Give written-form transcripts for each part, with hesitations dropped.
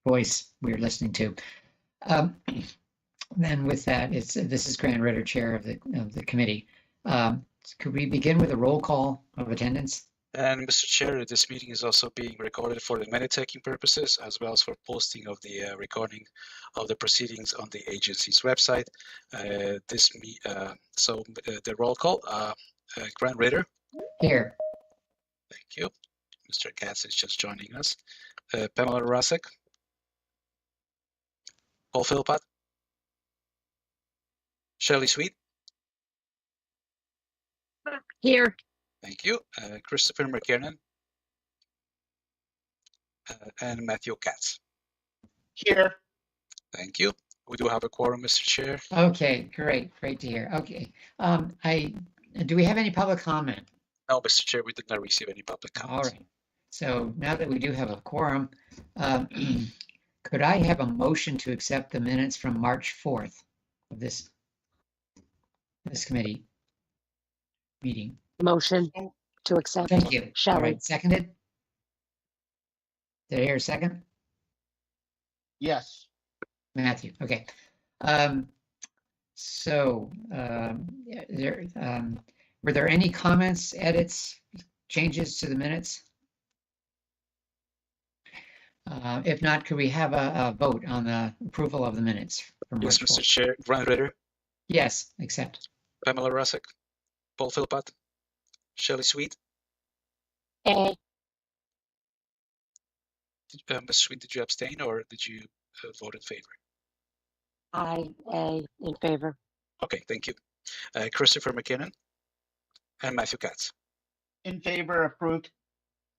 voice we're listening to. Then with that, this is Grant Ritter, chair of the committee. Could we begin with a roll call of attendance? And Mr. Chair, this meeting is also being recorded for the minute-taking purposes, as well as for posting of the recording of the proceedings on the agency's website. The roll call, Grant Ritter. Here. Thank you. Mr. Katz is just joining us. Pamela Rasek. Paul Philpott. Shelley Sweet. Here. Thank you. Christopher McKiernan. And Matthew Katz. Here. Thank you. We do have a quorum, Mr. Chair. Okay, great to hear. Okay, do we have any public comment? No, Mr. Chair, we did not receive any public comments. All right. So now that we do have a quorum, could I have a motion to accept the minutes from March 4th of this committee meeting? Motion to accept. Thank you. Shelley. All right, seconded? Did I hear a second? Yes. Matthew, okay. Were there any comments, edits, changes to the minutes? If not, could we have a vote on the approval of the minutes? Yes, Mr. Chair. Grant Ritter. Yes, accept. Pamela Rasek. Paul Philpott. Shelley Sweet. A. Ms. Sweet, did you abstain or did you vote in favor? A in favor. Okay, thank you. Christopher McKinnon and Matthew Katz. In favor, approved.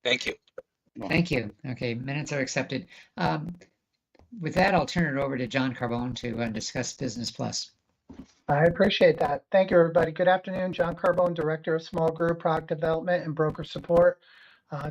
Thank you. Thank you. Okay, minutes are accepted. With that, I'll turn it over to John Carbone to discuss Business Plus. I appreciate that. Thank you, everybody. Good afternoon. John Carbone, Director of Small Group Product Development and Broker Support.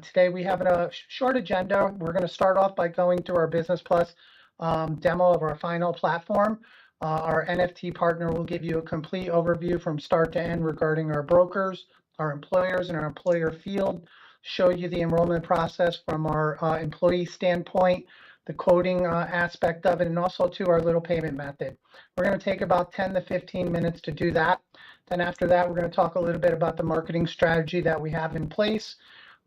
Today we have a short agenda. We're going to start off by going through our Business Plus demo of our final platform. Our NFT partner will give you a complete overview from start to end regarding our brokers, our employers, and our employer field, show you the enrollment process from our employee standpoint, the quoting aspect of it, and also to our little payment method. We're going to take about 10 to 15 minutes to do that. Then after that, we're going to talk a little bit about the marketing strategy that we have in place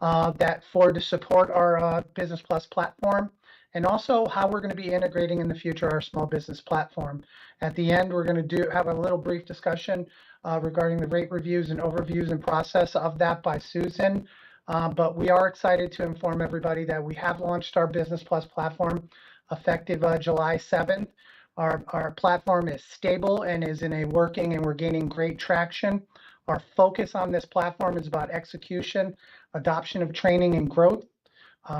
to support our Business Plus platform, and also how we're going to be integrating in the future our small business platform. At the end, we're going to have a little brief discussion regarding the rate reviews and overviews and process of that by Susan. But we are excited to inform everybody that we have launched our Business Plus platform effective July 7th. Our platform is stable and is in a working, and we're gaining great traction. Our focus on this platform is about execution, adoption of training, and growth.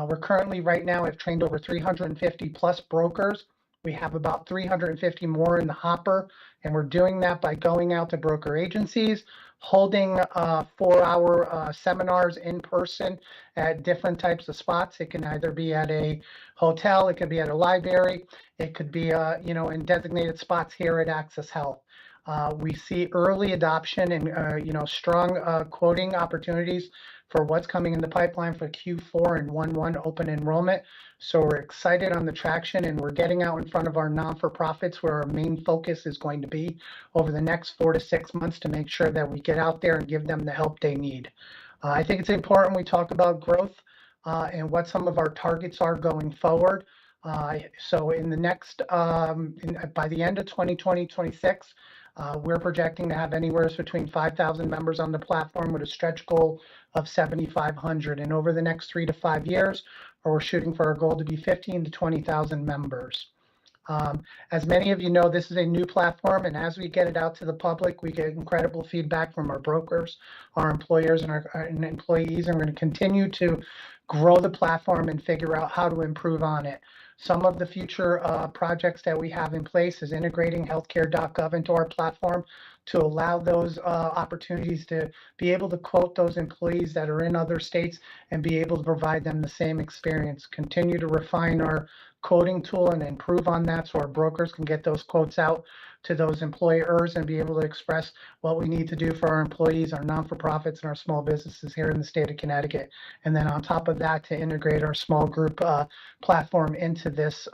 We're currently right now have trained over 350 plus brokers. We have about 350 more in the hopper, and we're doing that by going out to broker agencies, holding 4-hour seminars in person at different types of spots. It can either be at a hotel, it could be at a library, it could be in designated spots here at Access Health. We see early adoption and strong quoting opportunities for what's coming in the pipeline for Q4 and 1/1 open enrollment. So we're excited on the traction, and we're getting out in front of our non-for-profits where our main focus is going to be over the next 4 to 6 months to make sure that we get out there and give them the help they need. I think it's important we talk about growth and what some of our targets are going forward. So in the next, by the end of 2026, we're projecting to have anywhere between 5,000 members on the platform with a stretch goal of 7,500. And over the next 3 to 5 years, we're shooting for our goal to be 15 to 20,000 members. As many of you know, this is a new platform, and as we get it out to the public, we get incredible feedback from our brokers, our employers, and our employees, and we're going to continue to grow the platform and figure out how to improve on it. Some of the future projects that we have in place is integrating healthcare.gov into our platform to allow those opportunities to be able to quote those employees that are in other states and be able to provide them the same experience. Continue to refine our quoting tool and improve on that so our brokers can get those quotes out to those employers and be able to express what we need to do for our employees, our non-for-profits, and our small businesses here in the state of Connecticut. And then on top of that, to integrate our small group platform into this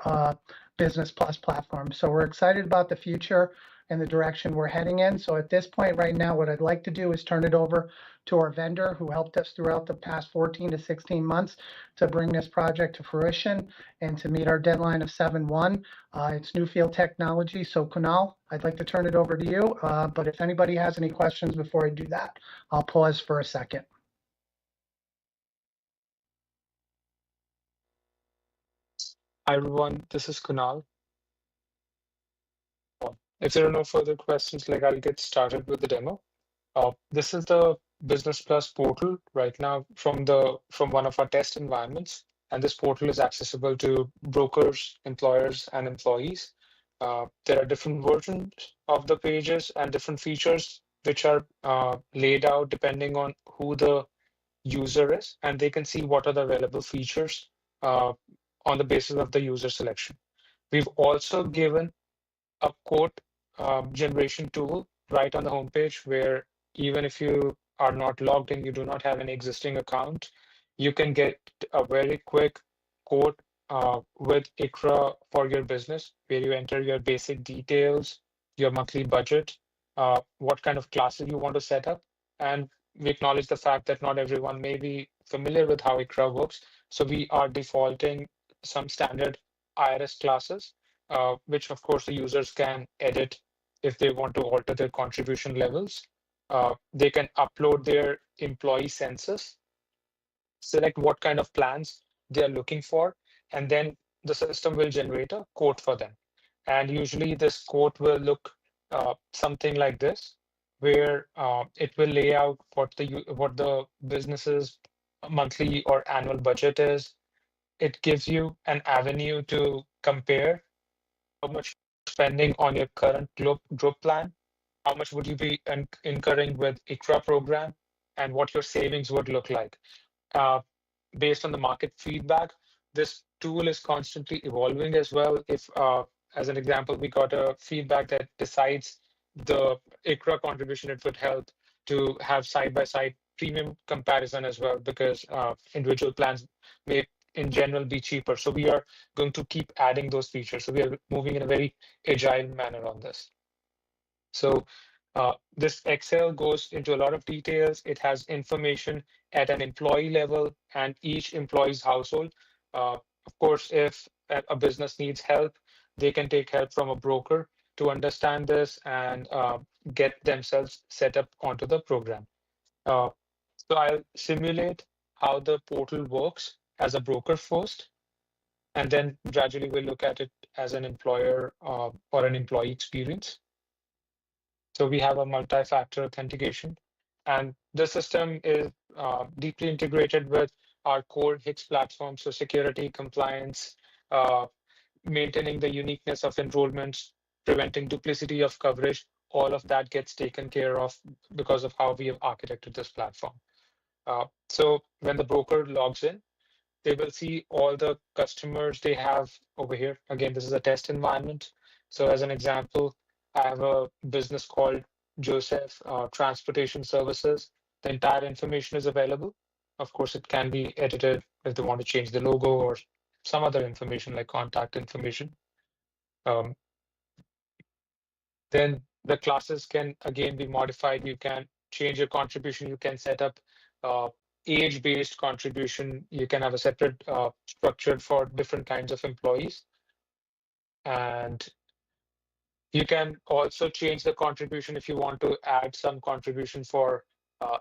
Business Plus platform. So we're excited about the future and the direction we're heading in. So at this point right now, what I'd like to do is turn it over to our vendor who helped us throughout the past 14 to 16 months to bring this project to fruition and to meet our deadline of 7/1. It's Newfield Technology. So Kunal, I'd like to turn it over to you. But if anybody has any questions before I do that, I'll pause for a second. Hi everyone, this is Kunal. If there are no further questions, I'll get started with the demo. This is the Business Plus portal right now from one of our test environments, and this portal is accessible to brokers, employers, and employees. There are different versions of the pages and different features which are laid out depending on who the user is, and they can see what are the available features on the basis of the user selection. We've also given a quote generation tool right on the homepage where even if you are not logged in, you do not have an existing account, you can get a very quick quote with ICHRA for your business, where you enter your basic details, your monthly budget, what kind of classes you want to set up. And we acknowledge the fact that not everyone may be familiar with how ICHRA works. So we are defaulting some standard IRS classes, which of course the users can edit if they want to alter their contribution levels. They can upload their employee census, select what kind of plans they are looking for, and then the system will generate a quote for them. And usually this quote will look something like this, where it will lay out what the business's monthly or annual budget is. It gives you an avenue to compare how much spending on your current group plan, how much would you be incurring with ICHRA program, and what your savings would look like. Based on the market feedback, this tool is constantly evolving as well. If, as an example, we got a feedback that decides the ICHRA contribution, it would help to have side-by-side premium comparison as well, because individual plans may in general be cheaper. So we are going to keep adding those features. So we are moving in a very agile manner on this. So this Excel goes into a lot of details. It has information at an employee level and each employee's household. Of course, if a business needs help, they can take help from a broker to understand this and get themselves set up onto the program. So I'll simulate how the portal works as a broker first, and then gradually we'll look at it as an employer or an employee experience. So we have a multi-factor authentication, and the system is deeply integrated with our core HICS platform. So security, compliance, maintaining the uniqueness of enrollments, preventing duplicity of coverage, all of that gets taken care of because of how we have architected this platform. So when the broker logs in, they will see all the customers they have over here. Again, this is a test environment. So as an example, I have a business called Joseph Transportation Services. The entire information is available. Of course, it can be edited if they want to change the logo or some other information like contact information. Then the classes can again be modified. You can change your contribution. You can set up age-based contribution. You can have a separate structure for different kinds of employees. And you can also change the contribution if you want to add some contribution for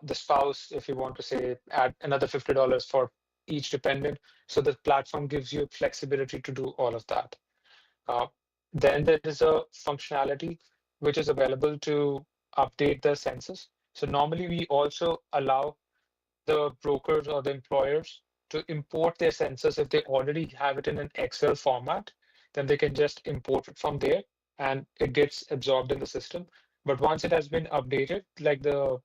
the spouse, if you want to say add another $50 for each dependent. So the platform gives you flexibility to do all of that. Then there is a functionality which is available to update the census. So normally we also allow the brokers or the employers to import their census. If they already have it in an Excel format, then they can just import it from there and it gets absorbed in the system. But once it has been updated, like the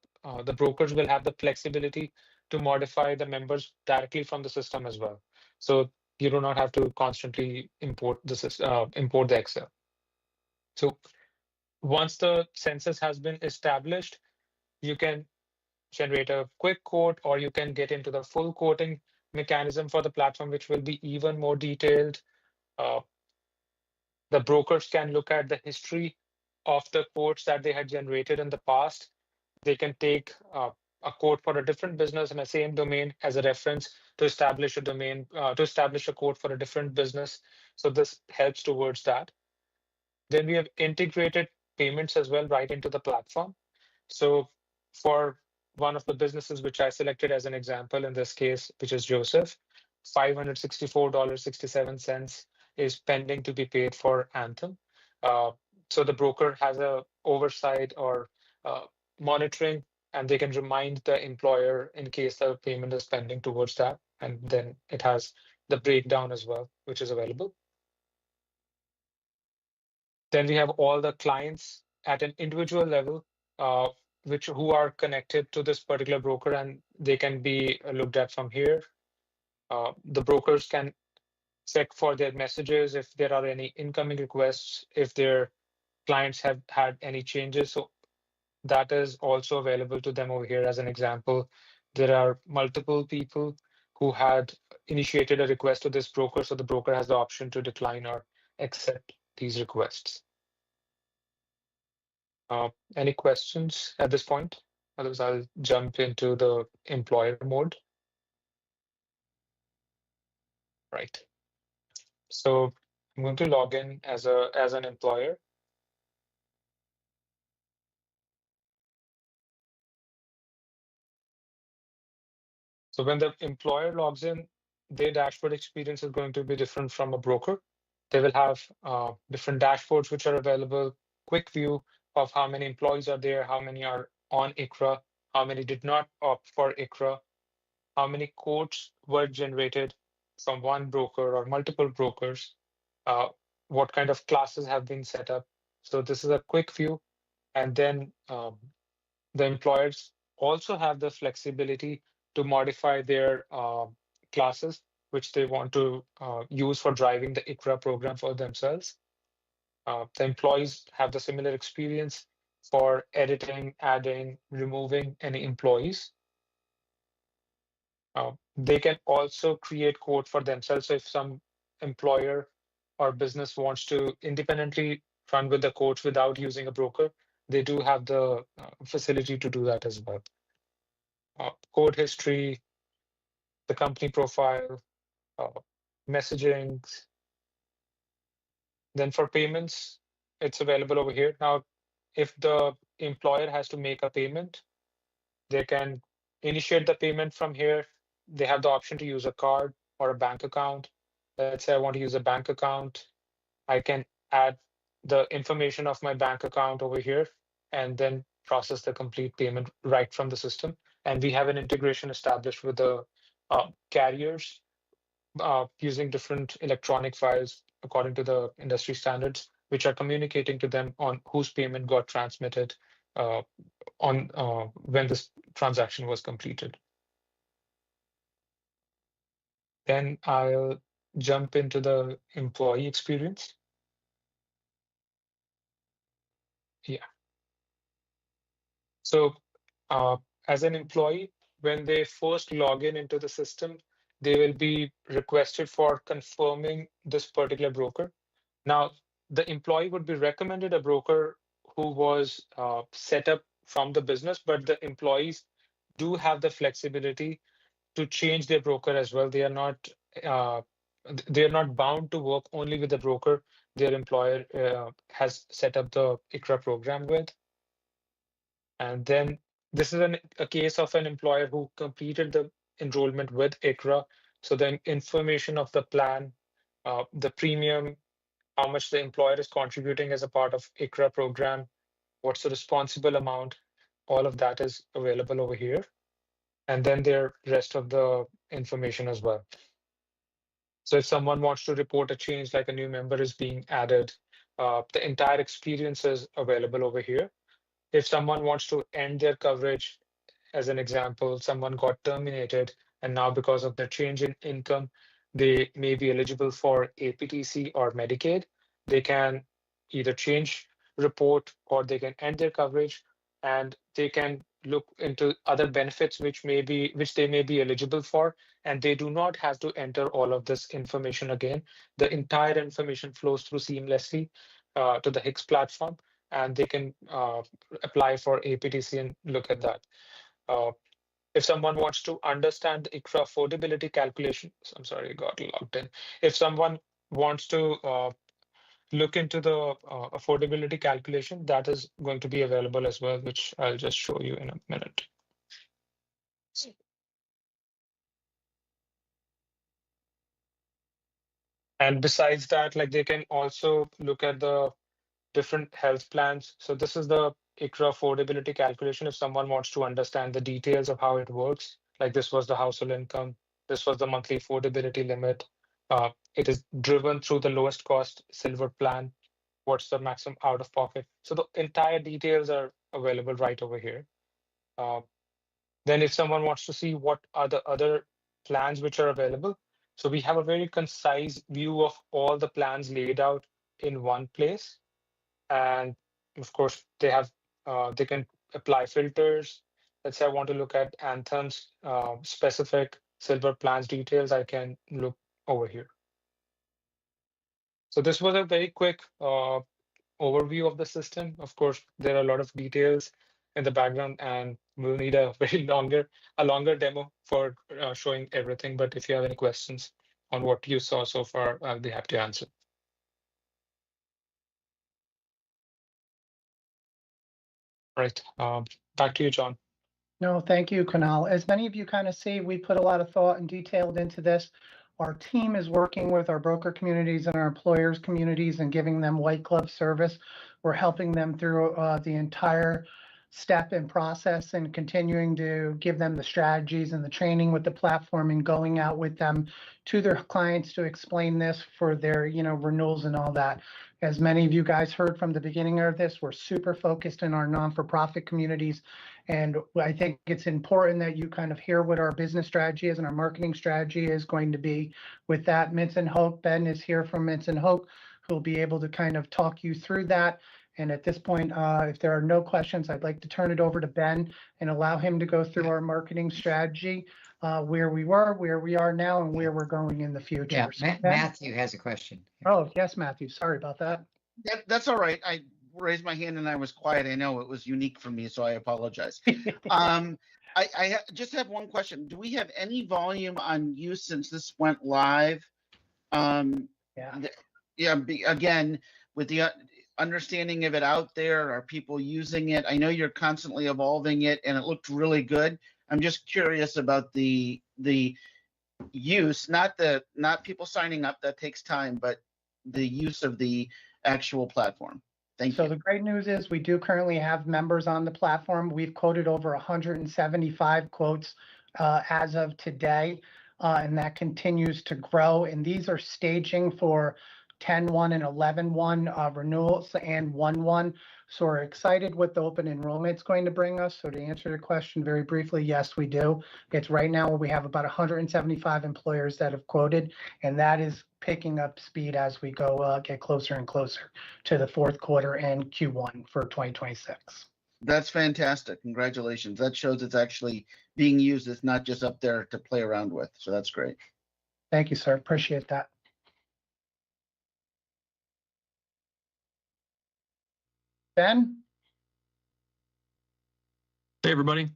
brokers will have the flexibility to modify the members directly from the system as well. So you do not have to constantly import the Excel. So once the census has been established, you can generate a quick quote, or you can get into the full quoting mechanism for the platform, which will be even more detailed. The brokers can look at the history of the quotes that they had generated in the past. They can take a quote for a different business in the same domain as a reference to establish a domain, to establish a quote for a different business. So this helps towards that. Then we have integrated payments as well right into the platform. So for one of the businesses which I selected as an example in this case, which is Joseph, $564.67 is pending to be paid for Anthem. So the broker has a oversight or monitoring, and they can remind the employer in case the payment is pending towards that. And then it has the breakdown as well, which is available. Then we have all the clients at an individual level, who are connected to this particular broker, and they can be looked at from here. The brokers can check for their messages if there are any incoming requests, if their clients have had any changes. So that is also available to them over here. As an example, there are multiple people who had initiated a request to this broker, so the broker has the option to decline or accept these requests. Any questions at this point? Otherwise, I'll jump into the employer mode. Right. So I'm going to log in as an employer. So when the employer logs in, their dashboard experience is going to be different from a broker. They will have different dashboards which are available, quick view of how many employees are there, how many are on ICHRA, how many did not opt for ICHRA, how many quotes were generated from one broker or multiple brokers, what kind of classes have been set up. So this is a quick view. And then the employers also have the flexibility to modify their classes, which they want to use for driving the ICHRA program for themselves. The employees have the similar experience for editing, adding, removing any employees. They can also create quote for themselves. So if some employer or business wants to independently run with the quotes without using a broker, they do have the facility to do that as well. Code history, the company profile, messaging. Then for payments, it's available over here. Now, if the employer has to make a payment, they can initiate the payment from here. They have the option to use a card or a bank account. Let's say I want to use a bank account. I can add the information of my bank account over here and then process the complete payment right from the system. And we have an integration established with the carriers using different electronic files according to the industry standards, which are communicating to them on whose payment got transmitted on when this transaction was completed. Then I'll jump into the employee experience. Yeah. So as an employee, when they first log in into the system, they will be requested for confirming this particular broker. Now, the employee would be recommended a broker who was set up from the business, but the employees do have the flexibility to change their broker as well. They are not bound to work only with the broker their employer has set up the ICHRA program with. And then this is a case of an employer who completed the enrollment with ICHRA. So the information of the plan, the premium, how much the employer is contributing as a part of ICHRA program, what's the responsible amount, all of that is available over here. And then their rest of the information as well. So if someone wants to report a change, like a new member is being added, the entire experience is available over here. If someone wants to end their coverage, as an example, someone got terminated, and now because of the change in income, they may be eligible for APTC or Medicaid, they can either change report or they can end their coverage, and they can look into other benefits which they may be eligible for, and they do not have to enter all of this information again. The entire information flows through seamlessly to the HICS platform, and they can apply for APTC and look at that. If someone wants to understand the ICHRA affordability calculation, I'm sorry, I got logged in. If someone wants to look into the affordability calculation, that is going to be available as well, which I'll just show you in a minute. And besides that, like, they can also look at the different health plans. So this is the ICHRA affordability calculation. If someone wants to understand the details of how it works, like this was the household income, this was the monthly affordability limit. It is driven through the lowest cost silver plan. What's the maximum out of pocket? So the entire details are available right over here. Then if someone wants to see what are the other plans which are available, so we have a very concise view of all the plans laid out in one place. And of course, they can apply filters. Let's say I want to look at Anthem's specific silver plans details, I can look over here. So this was a very quick overview of the system. Of course, there are a lot of details in the background, and we'll need a longer demo for showing everything. But if you have any questions on what you saw so far, I'll be happy to answer. Right, back to you, John. No, thank you, Kunal. As many of you kind of see, we put a lot of thought and detailed into this. Our team is working with our broker communities and our employers communities and giving them white glove service. We're helping them through the entire step and process and continuing to give them the strategies and the training with the platform and going out with them to their clients to explain this for their, renewals and all that. As many of you guys heard from the beginning of this, we're super focused in our non-for-profit communities. And I think it's important that you kind of hear what our business strategy is and our marketing strategy is going to be with that. Minson Hoke, Ben is here from Minson Hoke, who'll be able to kind of talk you through that. And at this point, if there are no questions, I'd like to turn it over to Ben and allow him to go through our marketing strategy, where we were, where we are now, and where we're going in the future. Yeah, So, Ben? Matthew has a question. Oh, yes, Matthew. Sorry about that. That's all right. I raised my hand and I was quiet. I know it was unique for me, so I apologize. I just have one question. Do we have any volume on use since this went live? Again, with the understanding of it out there, are people using it? I know you're constantly evolving it, and it looked really good. I'm just curious about the use, not people signing up, that takes time, but the use of the actual platform. Thank you. So the great news is we do currently have members on the platform. We've quoted over 175 quotes as of today, and that continues to grow. And these are staging for 10-1 and 11-1 renewals and 1-1. So we're excited what the open enrollment is going to bring us. So to answer your question very briefly, yes, we do. It's right now we have about 175 employers that have quoted, and that is picking up speed as we go get closer and closer to the fourth quarter and Q1 for 2026. That's fantastic. Congratulations. That shows it's actually being used. It's not just up there to play around with. So that's great. Thank you, sir. Appreciate that. Ben? Hey, everybody.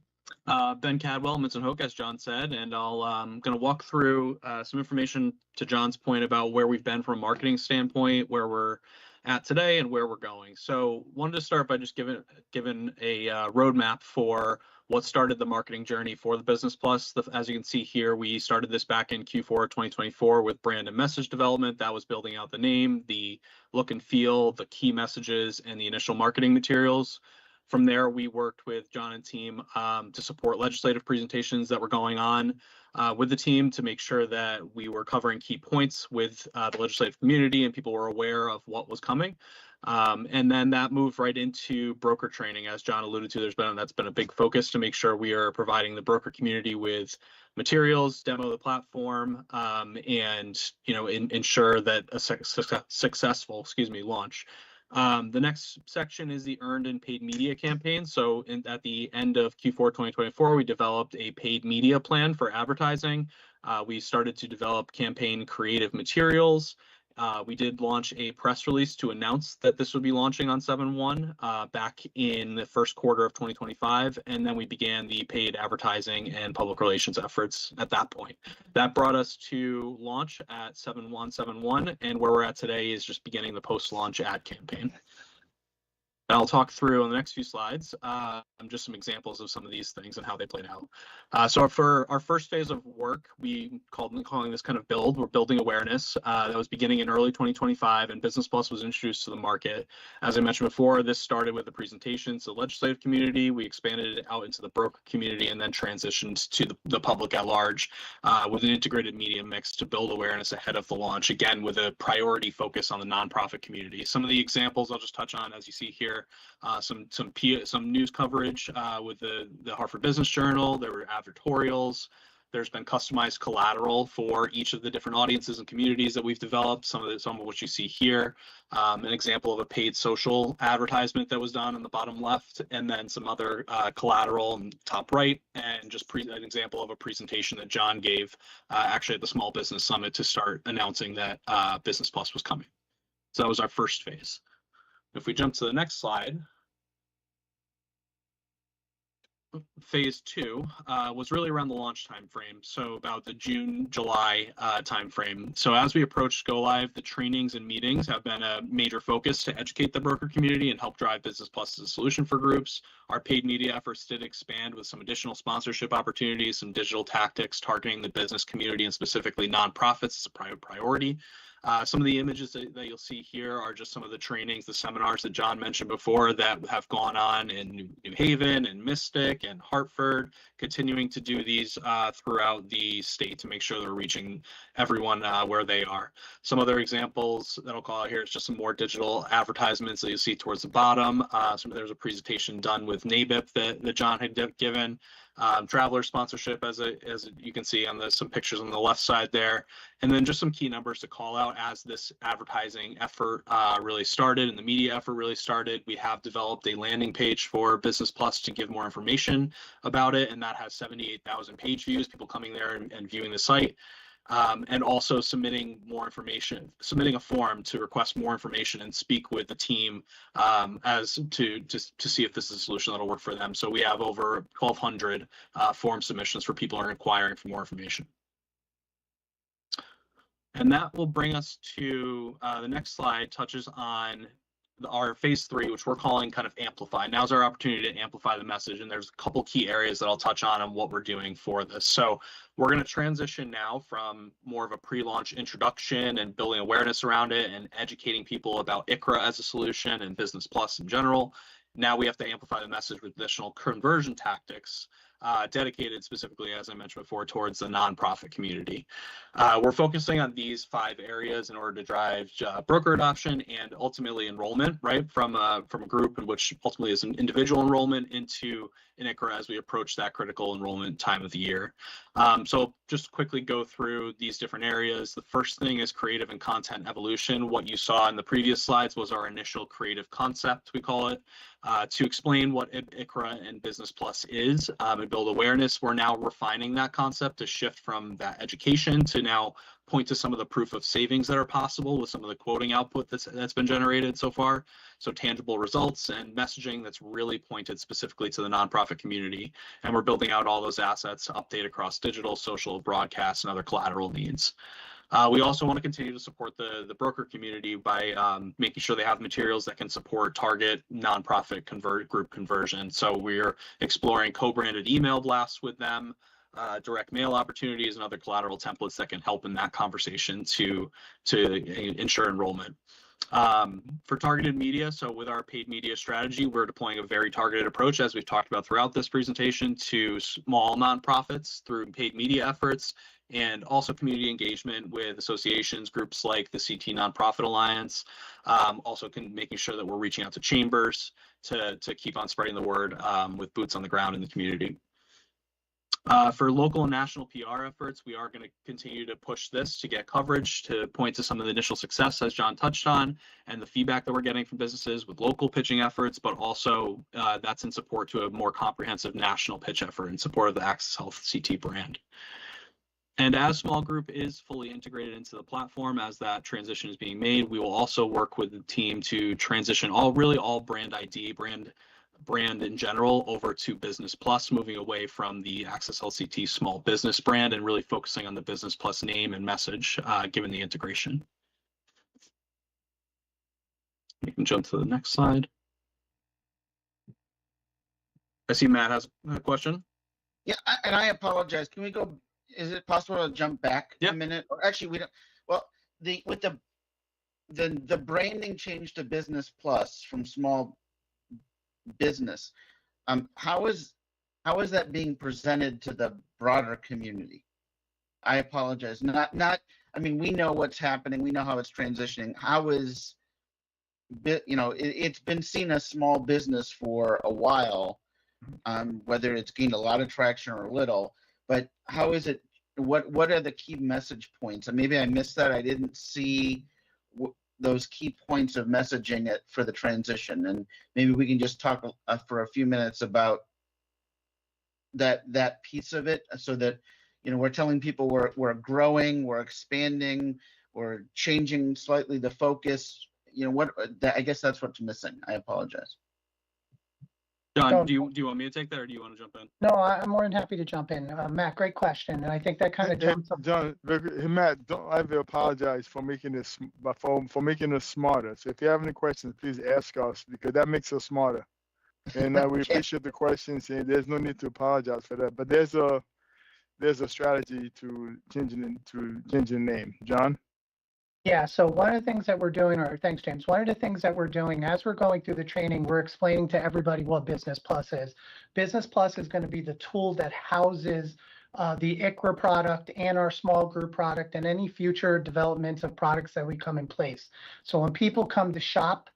Ben Cadwell, Minson Hoke, as John said, and I'm going to walk through some information to John's point about where we've been from a marketing standpoint, where we're at today, and where we're going. So wanted to start by just giving a roadmap for what started the marketing journey for the Business Plus. As you can see here, we started this back in Q4 2024 with brand and message development. That was building out the name, the look and feel, the key messages, and the initial marketing materials. From there, we worked with John and team to support legislative presentations that were going on with the team to make sure that we were covering key points with the legislative community and people were aware of what was coming. And then that moved right into broker training, as John alluded to. That's been a big focus to make sure we are providing the broker community with materials, demo the platform, and ensure that a successful launch. The next section is the earned and paid media campaign. So at the end of Q4 2024, we developed a paid media plan for advertising. We started to develop campaign creative materials. We did launch a press release to announce that this would be launching on 7/1 back in the first quarter of 2025, and then we began the paid advertising and public relations efforts at that point. That brought us to launch at 7/1/7/1, and where we're at today is just beginning the post-launch ad campaign. And I'll talk through on the next few slides just some examples of some of these things and how they played out. So for our first phase of work, we calling this kind of build. We're building awareness. That was beginning in early 2025, and Business Plus was introduced to the market. As I mentioned before, this started with the presentations to the legislative community. We expanded it out into the broker community and then transitioned to the public at large with an integrated media mix to build awareness ahead of the launch, again, with a priority focus on the nonprofit community. Some of the examples I'll just touch on, as you see here, some news coverage with the Hartford Business Journal. There were advertorials. There's been customized collateral for each of the different audiences and communities that we've developed. Some of which you see here. An example of a paid social advertisement that was done on the bottom left, and then some other collateral in the top right, and just an example of a presentation that John gave actually at the Small Business Summit to start announcing that Business Plus was coming. So that was our first phase. If we jump to the next slide, phase 2 was really around the launch timeframe, so about the June-July timeframe. So as we approach go live, the trainings and meetings have been a major focus to educate the broker community and help drive Business Plus as a solution for groups. Our paid media efforts did expand with some additional sponsorship opportunities, some digital tactics targeting the business community and specifically nonprofits as a priority. Some of the images that you'll see here are just some of the trainings, the seminars that John mentioned before that have gone on in New Haven and Mystic and Hartford, continuing to do these throughout the state to make sure they're reaching everyone where they are. Some other examples that I'll call out here is just some more digital advertisements that you'll see towards the bottom. There's a presentation done with NABIP that John had given. Traveler sponsorship, as you can see on some pictures on the left side there, and then just some key numbers to call out as this advertising effort really started and the media effort really started. We have developed a landing page for Business Plus to give more information about it, and that has 78,000 page views, people coming there and viewing the site. And also submitting a form to request more information and speak with the team as to see if this is a solution that'll work for them. So we have over 1,200 form submissions for people who are inquiring for more information. And that will bring us to the next slide, touches on our phase 3, which we're calling kind of amplify. Now's our opportunity to amplify the message, and there's a couple key areas that I'll touch on what we're doing for this. So we're going to transition now from more of a pre-launch introduction and building awareness around it and educating people about ICHRA as a solution and Business Plus in general. Now we have to amplify the message with additional conversion tactics dedicated specifically, as I mentioned before, towards the nonprofit community. We're focusing on these 5 areas in order to drive broker adoption and ultimately enrollment, right, from a group in which ultimately is an individual enrollment into an ICHRA as we approach that critical enrollment time of the year. So just quickly go through these different areas. The first thing is creative and content evolution. What you saw in the previous slides was our initial creative concept, we call it, to explain what ICHRA and Business Plus is and build awareness. We're now refining that concept to shift from that education to now point to some of the proof of savings that are possible with some of the quoting output that's been generated so far. So tangible results and messaging that's really pointed specifically to the nonprofit community. And we're building out all those assets to update across digital, social, broadcast, and other collateral needs. We also want to continue to support the broker community by making sure they have materials that can support target nonprofit group conversion. So we're exploring co-branded email blasts with them, direct mail opportunities, and other collateral templates that can help in that conversation to ensure enrollment. For targeted media, so with our paid media strategy, we're deploying a very targeted approach, as we've talked about throughout this presentation, to small nonprofits through paid media efforts and also community engagement with associations, groups like the CT Nonprofit Alliance, also making sure that we're reaching out to chambers to keep on spreading the word with boots on the ground in the community. For local and national PR efforts, we are going to continue to push this to get coverage, to point to some of the initial success, as John touched on, and the feedback that we're getting from businesses with local pitching efforts, but also that's in support to a more comprehensive national pitch effort in support of the Access Health CT brand. And as Small Group is fully integrated into the platform, as that transition is being made, we will also work with the team to transition all brand ID, brand in general over to Business Plus, moving away from the Access Health CT small business brand and really focusing on the Business Plus name and message, given the integration. We can jump to the next slide. I see Matt has a question. Yeah, and I apologize. Can we go? Is it possible to jump back Yep. a minute? Or actually, we don't. Well, with the branding change to Business Plus from small business, how is that being presented to the broader community? I apologize. Not. I mean, we know what's happening. We know how it's transitioning. How is, it's been seen as small business for a while, whether it's gained a lot of traction or little. But how is it? What are the key message points? And maybe I missed that. I didn't see those key points of messaging it for the transition. And maybe we can just talk for a few minutes about that piece of it, so that we're telling people we're growing, we're expanding, we're changing slightly the focus. I guess that's what's missing. I apologize. John, do you want me to take that, or do you want to jump in? No, I'm more than happy to jump in. Matt, great question. And I think that kind of jumps up. John, hey, Matt, I have to apologize for making this for making us smarter. So if you have any questions, please ask us, because that makes us smarter. And we appreciate the questions, and there's no need to apologize for that. But there's a strategy to changing the name. John? Yeah, so one of the things that we're doing, or thanks, James. One of the things that we're doing as we're going through the training, we're explaining to everybody what Business Plus is. Business Plus is going to be the tool that houses the ICRA product and our small group product and any future developments of products that we come in place. So when people come to shop,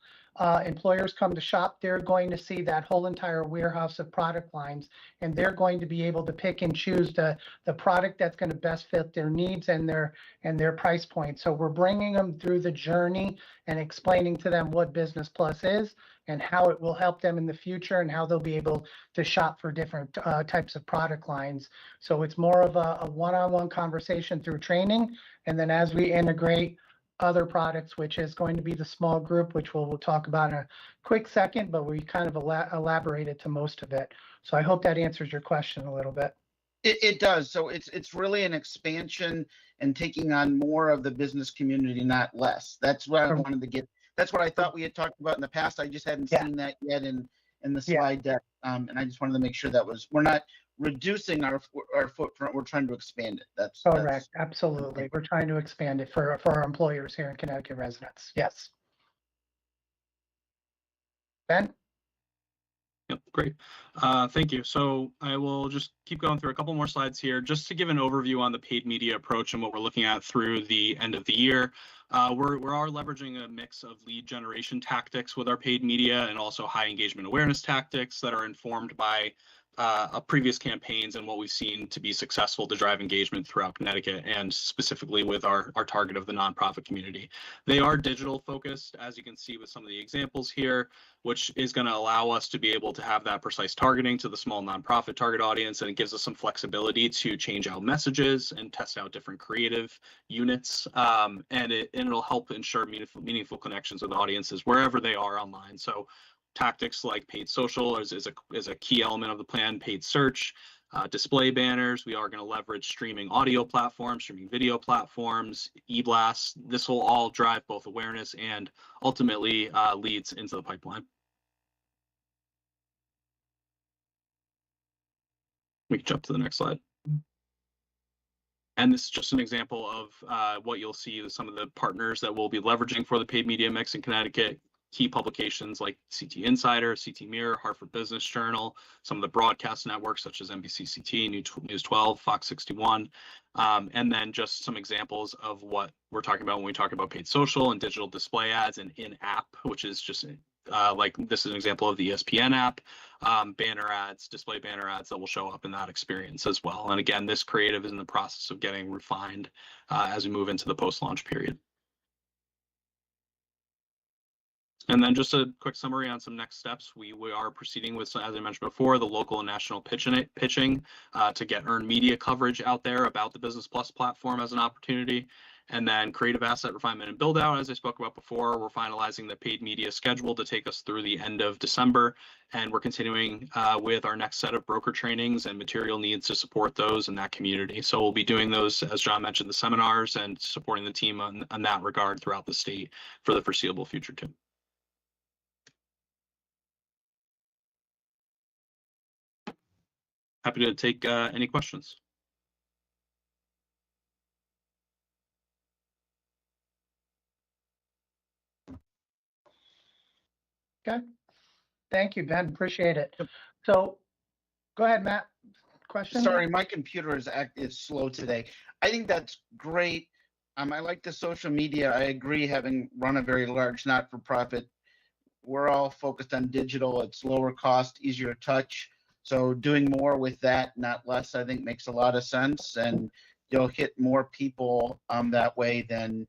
employers come to shop, they're going to see that whole entire warehouse of product lines, and they're going to be able to pick and choose the product that's going to best fit their needs and their price point. So we're bringing them through the journey and explaining to them what Business Plus is and how it will help them in the future and how they'll be able to shop for different types of product lines. So it's more of a one-on-one conversation through training, and then as we integrate other products, which is going to be the small group, which we'll talk about in a quick second, but we kind of elaborated to most of it. So I hope that answers your question a little bit. It does. So it's really an expansion and taking on more of the business community, not less. That's what I wanted to get. That's what I thought we had talked about in the past. I just hadn't seen that yet in the slide deck. And I just wanted to make sure we're not reducing our footprint. We're trying to expand it. That's correct. Absolutely. We're trying to expand it for our employers here in Connecticut residents. Yes. Ben? Yep, great. Thank you. So I will just keep going through a couple more slides here just to give an overview on the paid media approach and what we're looking at through the end of the year. We are leveraging a mix of lead generation tactics with our paid media and also high engagement awareness tactics that are informed by previous campaigns and what we've seen to be successful to drive engagement throughout Connecticut, and specifically with our target of the nonprofit community. They are digital focused, as you can see with some of the examples here, which is going to allow us to be able to have that precise targeting to the small nonprofit target audience, and it gives us some flexibility to change out messages and test out different creative units, and it'll help ensure meaningful connections with audiences wherever they are online. So tactics like paid social is a key element of the plan, paid search, display banners. We are going to leverage streaming audio platforms, streaming video platforms, e-blasts. This will all drive both awareness and ultimately leads into the pipeline. We can jump to the next slide. And this is just an example of what you'll see with some of the partners that we'll be leveraging for the paid media mix in Connecticut. Key publications like CT Insider, CT Mirror, Hartford Business Journal, some of the broadcast networks such as NBC CT, News 12, Fox 61, and then just some examples of what we're talking about when we talk about paid social and digital display ads and in-app, which is just like this is an example of the ESPN app, banner ads, display banner ads that will show up in that experience as well. And again, this creative is in the process of getting refined as we move into the post-launch period. And then just a quick summary on some next steps. We are proceeding with, as I mentioned before, the local and national pitching to get earned media coverage out there about the Business Plus platform as an opportunity. And then creative asset refinement and build out, as I spoke about before, we're finalizing the paid media schedule to take us through the end of December. And we're continuing with our next set of broker trainings and material needs to support those in that community. So we'll be doing those, as John mentioned, the seminars and supporting the team on that regard throughout the state for the foreseeable future too. Happy to take any questions. Okay. Thank you, Ben. Appreciate it. So go ahead, Matt. Question? Sorry, my computer is slow today. I think that's great. I like the social media. I agree, having run a very large not-for-profit, we're all focused on digital. It's lower cost, easier touch. So doing more with that, not less, I think makes a lot of sense. And you'll hit more people that way than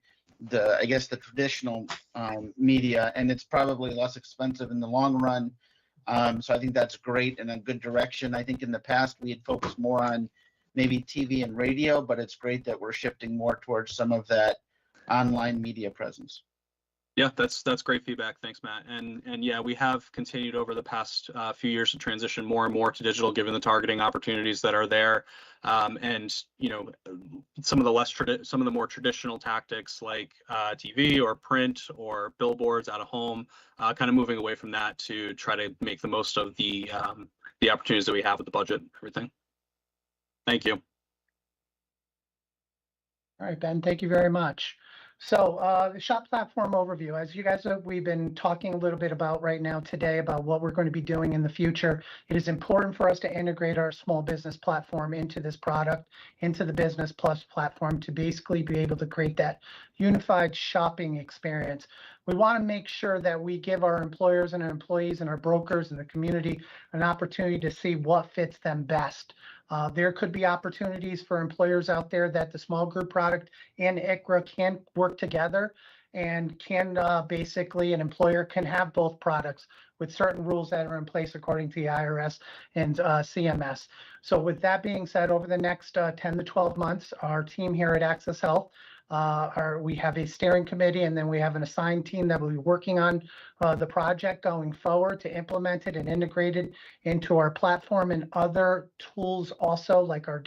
I guess the traditional media, and it's probably less expensive in the long run. So I think that's great and a good direction. I think in the past we had focused more on maybe TV and radio, but it's great that we're shifting more towards some of that online media presence. Yeah, that's great feedback. Thanks, Matt. And yeah, we have continued over the past few years to transition more and more to digital, given the targeting opportunities that are there. And you know, some of the more traditional tactics like TV or print or billboards out of home, kind of moving away from that to try to make the most of the opportunities that we have with the budget and everything. Thank you. All right, Ben, thank you very much. So the shop platform overview, as you guys know, we've been talking a little bit about right now today about what we're going to be doing in the future. It is important for us to integrate our small business platform into this product, into the Business Plus platform, to basically be able to create that unified shopping experience. We want to make sure that we give our employers and our employees and our brokers and the community an opportunity to see what fits them best. There could be opportunities for employers out there that the small group product and ICHRA can work together, and can basically an employer can have both products with certain rules that are in place according to the IRS and CMS. So with that being said, over the next 10 to 12 months, our team here at Access Health, we have a steering committee, and then we have an assigned team that will be working on the project going forward to implement it and integrate it into our platform and other tools also, like our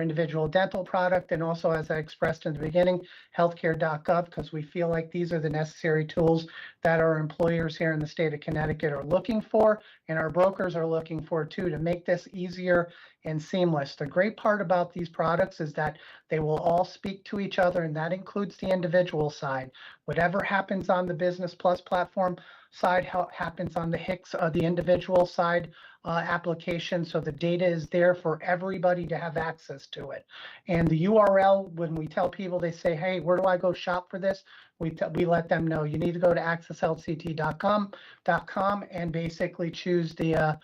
individual dental product, and also, as I expressed in the beginning, healthcare.gov, because we feel like these are the necessary tools that our employers here in the state of Connecticut are looking for, and our brokers are looking for too, to make this easier and seamless. The great part about these products is that they will all speak to each other, and that includes the individual side. Whatever happens on the Business Plus platform side happens on the HIX, the individual side application. So the data is there for everybody to have access to it. And the URL, when we tell people, they say, hey, where do I go shop for this? We let them know you need to go to accesshealthct.com and basically choose the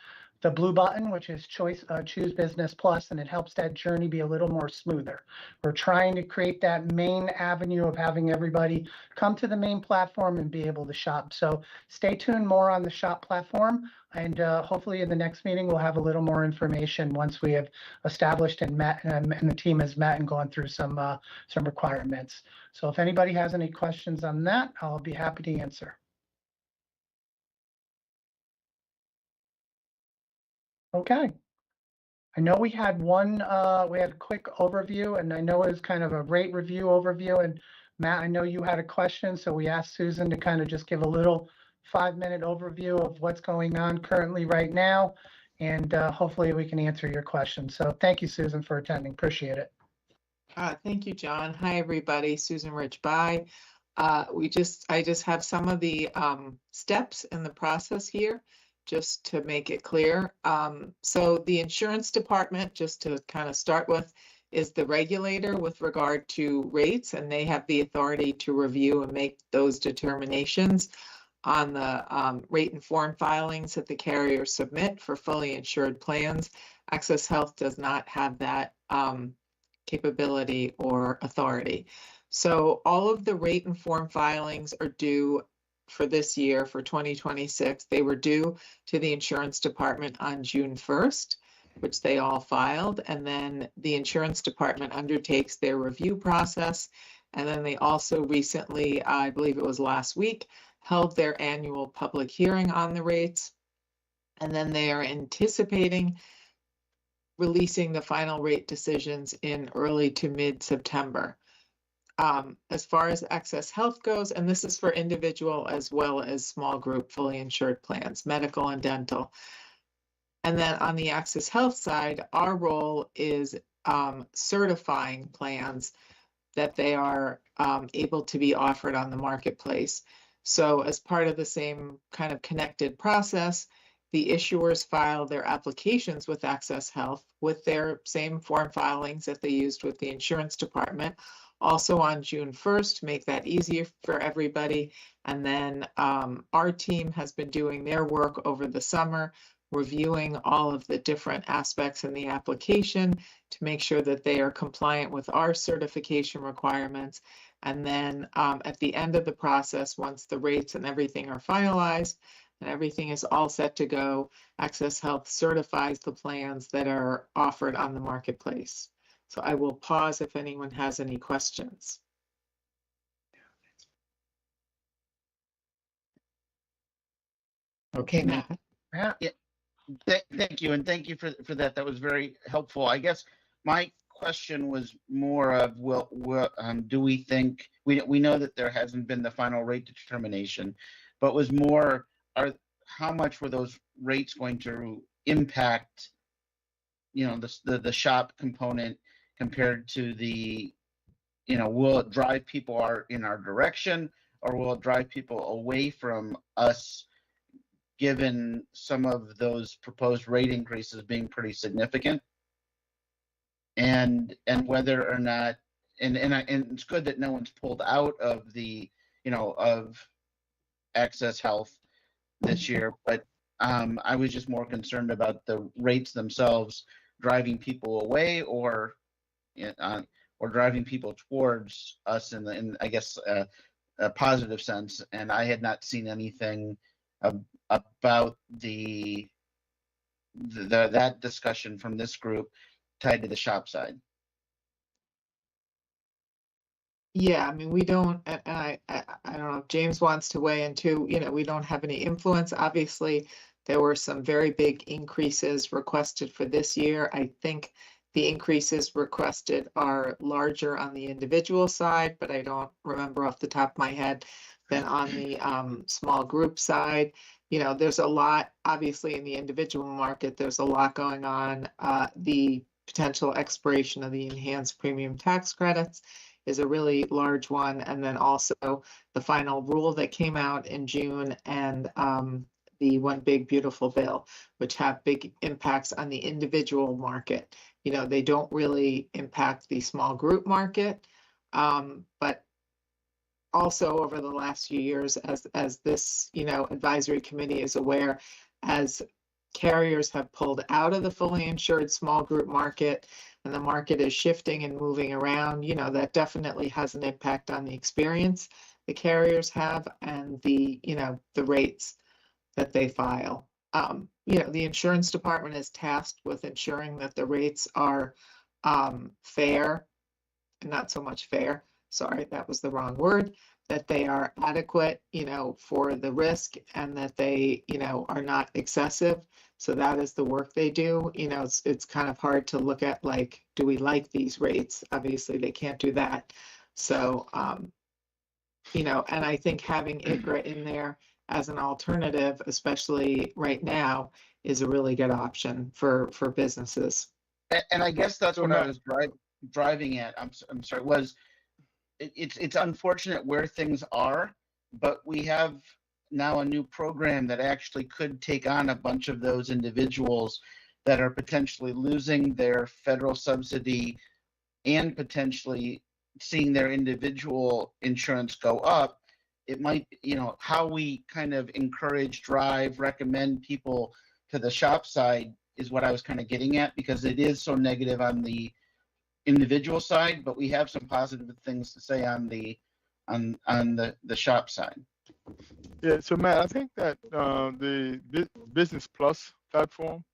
blue button, which is choose Business Plus, and it helps that journey be a little more smoother. We're trying to create that main avenue of having everybody come to the main platform and be able to shop. So stay tuned more on the shop platform, and hopefully in the next meeting we'll have a little more information once we have established and met, and the team has met and gone through some requirements. So if anybody has any questions on that, I'll be happy to answer. Okay. I know we had a quick overview, and I know it was kind of a rate review overview. And Matt, I know you had a question, so we asked Susan to kind of just give a little 5-minute overview of what's going on currently right now, and hopefully we can answer your question. So thank you, Susan, for attending. Appreciate it. Thank you, John. Hi, everybody. Susan Rich By. I just have some of the steps in the process here, just to make it clear. So the insurance department, just to kind of start with, is the regulator with regard to rates, and they have the authority to review and make those determinations on the rate and form filings that the carriers submit for fully insured plans. Access Health does not have that capability or authority. So all of the rate and form filings are due for this year, for 2026. They were due to the insurance department on June 1st, which they all filed. And then the insurance department undertakes their review process. And then they also recently, I believe it was last week, held their annual public hearing on the rates. And then they are anticipating releasing the final rate decisions in early to mid-September. As far as Access Health goes, and this is for individual as well as small group fully insured plans, medical and dental. And then on the Access Health side, our role is certifying plans that they are able to be offered on the marketplace. So as part of the same kind of connected process, the issuers file their applications with Access Health with their same form filings that they used with the insurance department, also on June 1st, to make that easier for everybody. And then our team has been doing their work over the summer, reviewing all of the different aspects in the application to make sure that they are compliant with our certification requirements. And then at the end of the process, once the rates and everything are finalized and everything is all set to go, Access Health certifies the plans that are offered on the marketplace. So I will pause if anyone has any questions. Okay, Matt. Thank you, and thank you for that. That was very helpful. I guess my question was more of, do we think, we know that there hasn't been the final rate determination, but was more, how much were those rates going to impact, the shop component compared to the, will it drive people in our direction, or will it drive people away from us, given some of those proposed rate increases being pretty significant? And whether or not, and it's good that no one's pulled out of the, of Access Health this year, but I was just more concerned about the rates themselves driving people away, or driving people towards us in I guess a positive sense. And I had not seen anything about that discussion from this group tied to the shop side. Yeah, I mean, we don't, and I don't know if James wants to weigh in too, we don't have any influence. Obviously, there were some very big increases requested for this year. I think the increases requested are larger on the individual side, but I don't remember off the top of my head than on the small group side. There's a lot, obviously, in the individual market, there's a lot going on. The potential expiration of the enhanced premium tax credits is a really large one. And then also the final rule that came out in June, and the One Big Beautiful Bill, which have big impacts on the individual market. They don't really impact the small group market, but also over the last few years, as this, advisory committee is aware, as carriers have pulled out of the fully insured small group market and the market is shifting and moving around, that definitely has an impact on the experience the carriers have and the rates that they file. The insurance department is tasked with ensuring that the rates are fair, not so much fair, sorry, that was the wrong word, that they are adequate, for the risk, and that they, are not excessive. So that is the work they do. It's kind of hard to look at, like, do we like these rates? Obviously, they can't do that. So, and I think having ICRA in there as an alternative, especially right now, is a really good option for businesses. And I guess that's what I was driving at, I'm sorry, was it's unfortunate where things are, but we have now a new program that actually could take on a bunch of those individuals that are potentially losing their federal subsidy and potentially seeing their individual insurance go up. It might, how we kind of encourage, drive, recommend people to the shop side is what I was kind of getting at, because it is so negative on the individual side, but we have some positive things to say on the shop side. Yeah, so Matt, I think that the Business Plus platform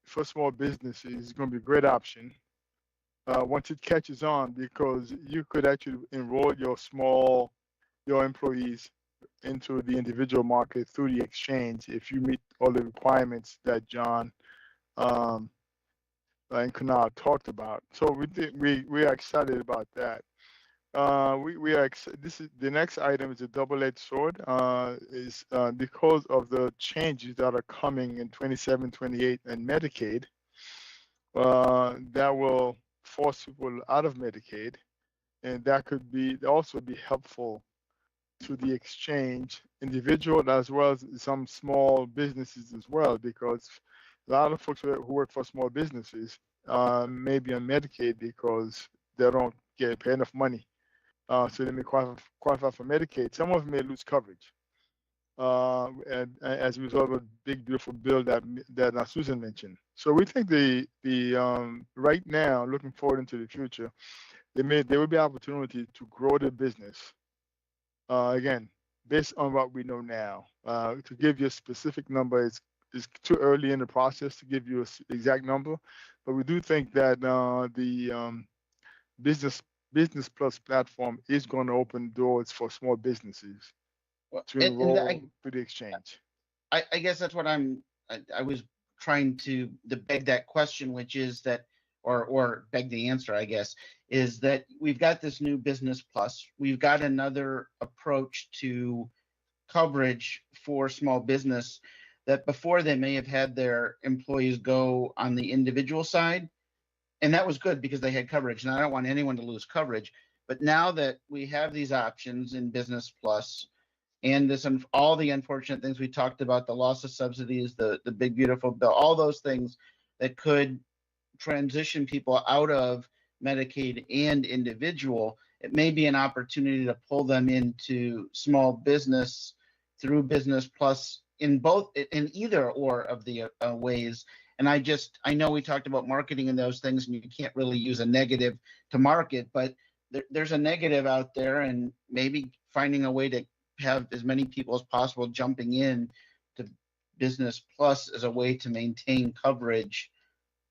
for small businesses is going to be a great option once it catches on, because you could actually enroll your employees into the individual market through the exchange if you meet all the requirements that John and Kunal talked about. So we are excited about that. This is the next item is a double-edged sword. Is because of the changes that are coming in 27, 28 and Medicaid, that will force people out of Medicaid, and that could also be helpful to the exchange individual as well as some small businesses as well, because a lot of folks who work for small businesses may be on Medicaid because they don't get paid enough money. So they may qualify for Medicaid. Some of them may lose coverage. And as a result of a big, beautiful bill that Susan mentioned. So we think the right now, looking forward into the future, there will be opportunity to grow the business. Again, based on what we know now, to give you a specific number is too early in the process to give you an exact number, but we do think that the Business Plus platform is going to open doors for small businesses to enroll through the exchange. I guess that's what I was trying to beg that question, which is that, or beg the answer, I guess, is that we've got this new Business Plus. We've got another approach to coverage for small business that before they may have had their employees go on the individual side. And that was good because they had coverage. And I don't want anyone to lose coverage. But now that we have these options in Business Plus and all the unfortunate things we talked about, the loss of subsidies, the big, beautiful bill, all those things that could transition people out of Medicaid and individual, it may be an opportunity to pull them into small business through Business Plus in either or of the ways. And I know we talked about marketing and those things, and you can't really use a negative to market, but there's a negative out there, and maybe finding a way to have as many people as possible jumping in to Business Plus as a way to maintain coverage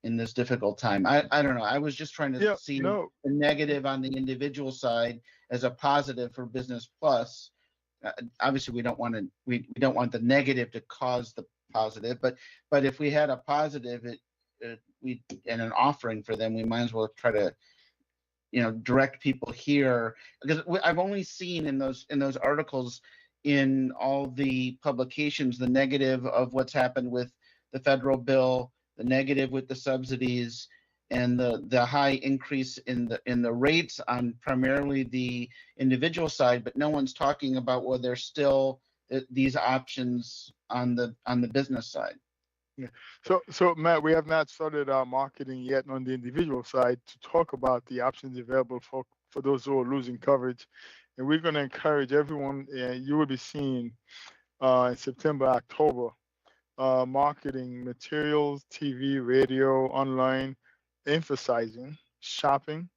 in this difficult time. I don't know. I was just trying to see the negative on the individual side as a positive for Business Plus. Obviously, we don't want the negative to cause the positive, but if we had a positive and an offering for them, we might as well try to direct people here, because I've only seen in those articles in all the publications the negative of what's happened with the federal bill, the negative with the subsidies, and the high increase in the rates on primarily the individual side, but no one's talking about whether there's still these options on the business side. Yeah. So Matt, we have not started our marketing yet on the individual side to talk about the options available for those who are losing coverage, and we're going to encourage everyone. You will be seeing in September, October, marketing materials, TV, radio, online, emphasizing shopping,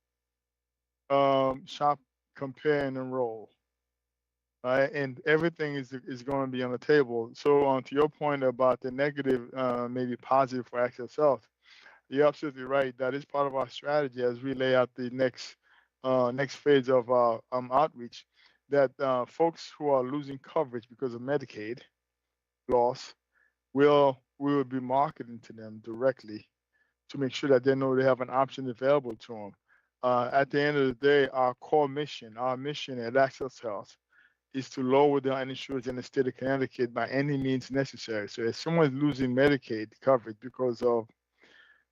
shop, compare, and enroll. And everything is going to be on the table. So to your point about the negative, maybe positive for Access Health, you're absolutely right. That is part of our strategy as we lay out the next phase of our outreach. That folks who are losing coverage because of Medicaid loss, we will be marketing to them directly to make sure that they know they have an option available to them. At the end of the day, our mission at Access Health is to lower the uninsured in the state of Connecticut by any means necessary. So if someone's losing Medicaid coverage because of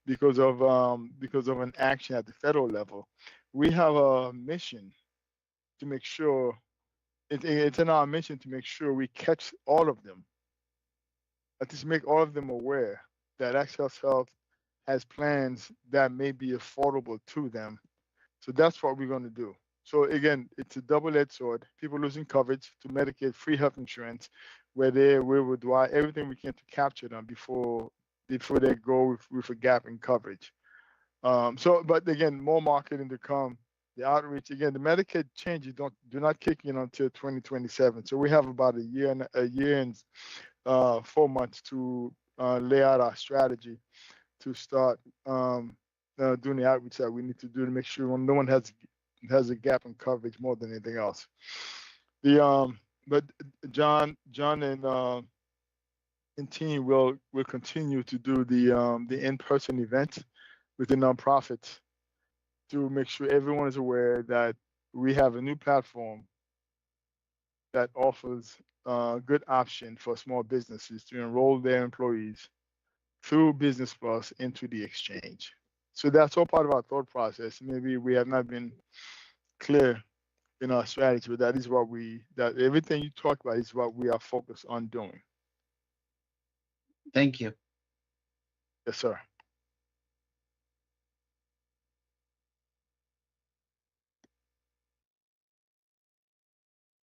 because of an action at the federal level. We have a mission to make sure it's in our mission to make sure we catch all of them. At least make all of them aware that Access Health has plans that may be affordable to them. So that's what we're going to do. So again, it's a double-edged sword. People losing coverage to Medicaid free health insurance, where we will do everything we can to capture them before they go with a gap in coverage. But again, more marketing to come. The outreach again, the Medicaid changes do not kick in until 2027. So we have about a year and 4 months to lay out our strategy to start doing the outreach that we need to do to make sure no one has a gap in coverage more than anything else. But John and team will continue to do the in-person events with the nonprofits to make sure everyone is aware that we have a new platform that offers a good option for small businesses to enroll their employees through Business Plus into the exchange. So that's all part of our thought process. Maybe we have not been clear in our strategy, but that everything you talk about is what we are focused on doing. Thank you. Yes, sir.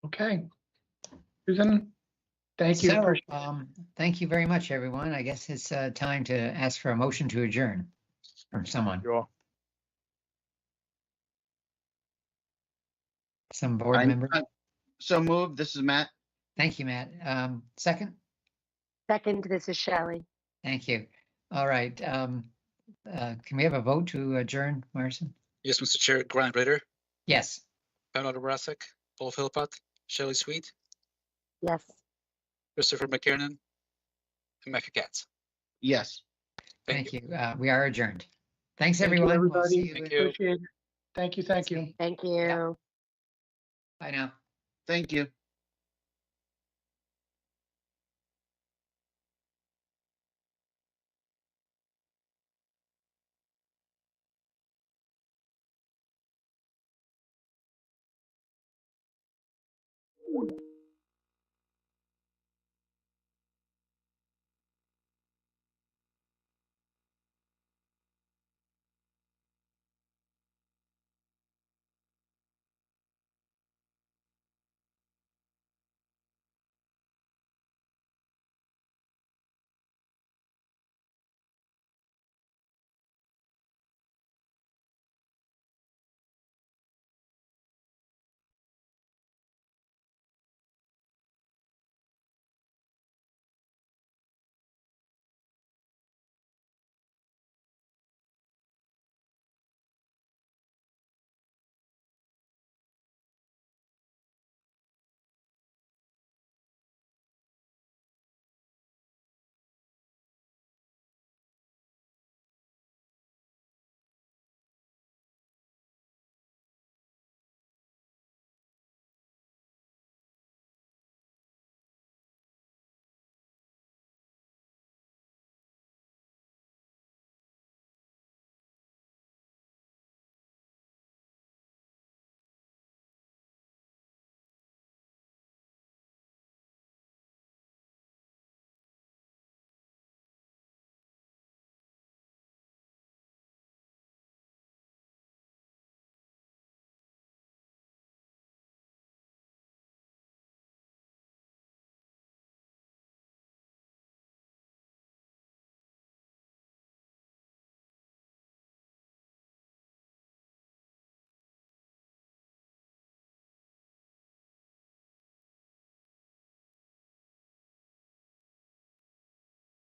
Okay. Susan, thank you. So, Appreciate thank you very much, everyone. I guess it's time to ask for a motion to adjourn from someone, Sure. some board member. So moved. This is Matt. Thank you, Matt. Second? Second, this is Shelley. Thank you. All right. Can we have a vote to adjourn, Marson? Yes, Mr. Chair, Grant Ritter, Yes. Bernard Brasek, Paul Philpott, Shelley Sweet, Yes. Christopher McKiernan, and Mecca Katz. Yes. Thank you. We are adjourned. Thanks, Thank you, everyone. We'll see everybody. you. Thank you. Appreciate it. Thank you. Thank you. Thank you. Yeah. Bye now. Thank you.